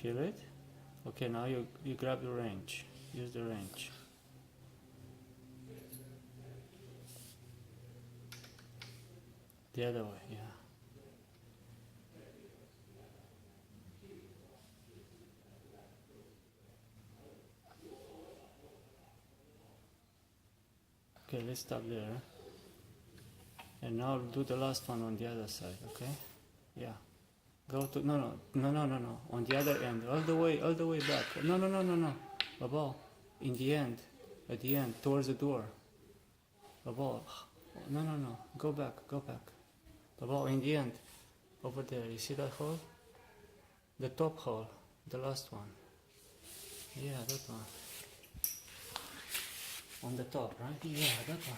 Feel it? Okay, now you grab the wrench. Use the wrench. The other way, yeah. Okay, let's stop there. And now do the last one on the other side, okay? Yeah. Go to, no. On the other end, all the way back. No. Above, in the end, at the end, towards the door. Above. No. Go back. Above, in the end, over there. You see that hole? The top hole, the last one. Yeah, that one. On the top, right? Yeah, that one.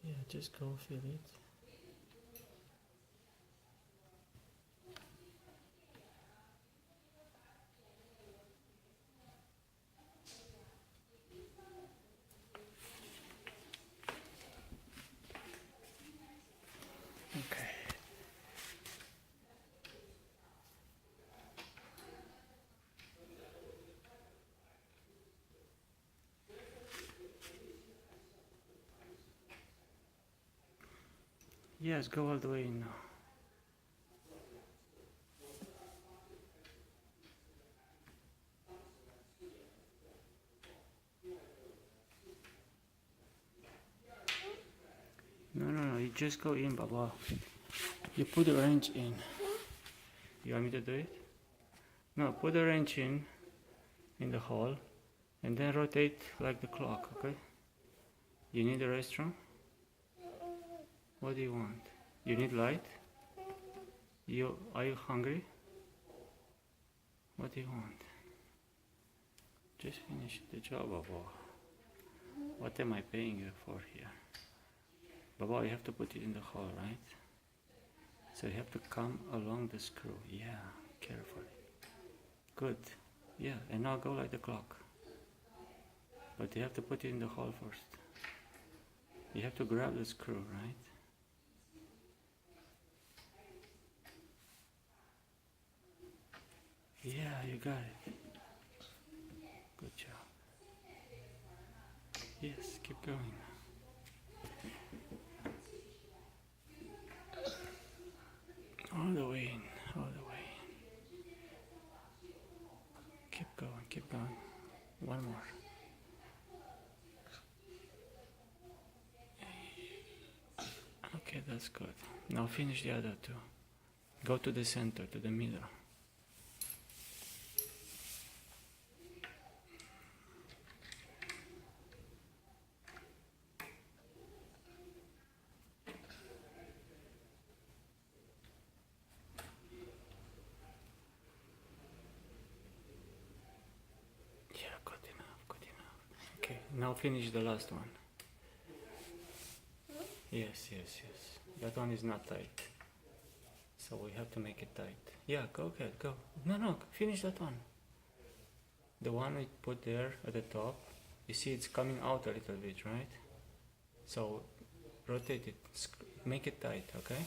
Yeah, just go feel it. Okay. Yes, go all the way in now. No, you just go in, Baba. You put the wrench in. You want me to do it? No, put the wrench in the hole, and then rotate like the clock, okay? You need a restroom? What do you want? You need light? Are you hungry? What do you want? Just finish the job, Baba. What am I paying you for here? Baba, you have to put it in the hole, right? So you have to come along the screw. Yeah, carefully. Good. Yeah, and now go like the clock. But you have to put it in the hole first. You have to grab the screw, right? Yeah, you got it. Good job. Yes, keep going. All the way in, all the way in. Keep going. One more. Okay, that's good. Now finish the other two. Go to the center, to the middle. Yeah, good enough. Okay, now finish the last one. Yes. That one is not tight. So we have to make it tight. Yeah, go ahead, go. No, finish that one. The one we put there at the top, you see it's coming out a little bit, right? So rotate it, make it tight, okay?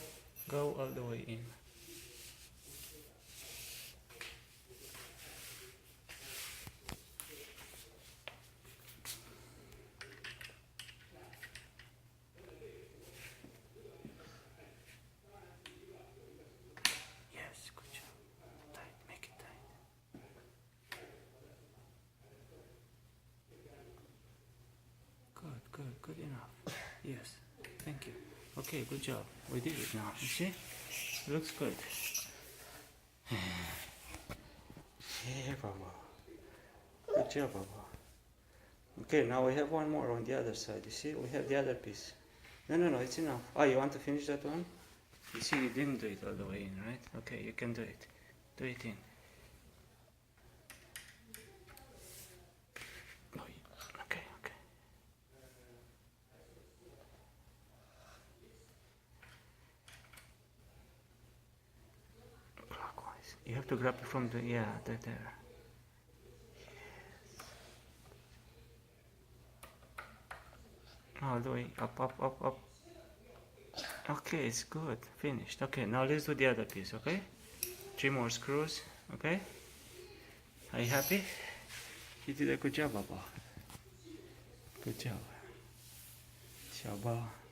Go all the way in. Yes, good job. Tight, make it tight. Good enough. Yes, thank you. Okay, good job. We did it now. You see? Looks good. Yeah, Baba. Good job, Baba. Okay, now we have one more on the other side. You see? We have the other piece. No, it's enough. Oh, you want to finish that one? You see, you didn't do it all the way in, right? Okay, you can do it. Do it in. Oh, okay. Clockwise. You have to grab it from the, yeah, there. All the way up. Okay, it's good. Finished. Okay, now let's do the other piece, okay? 3 more screws, okay? Are you happy? You did a good job, Baba. Good job. 小包。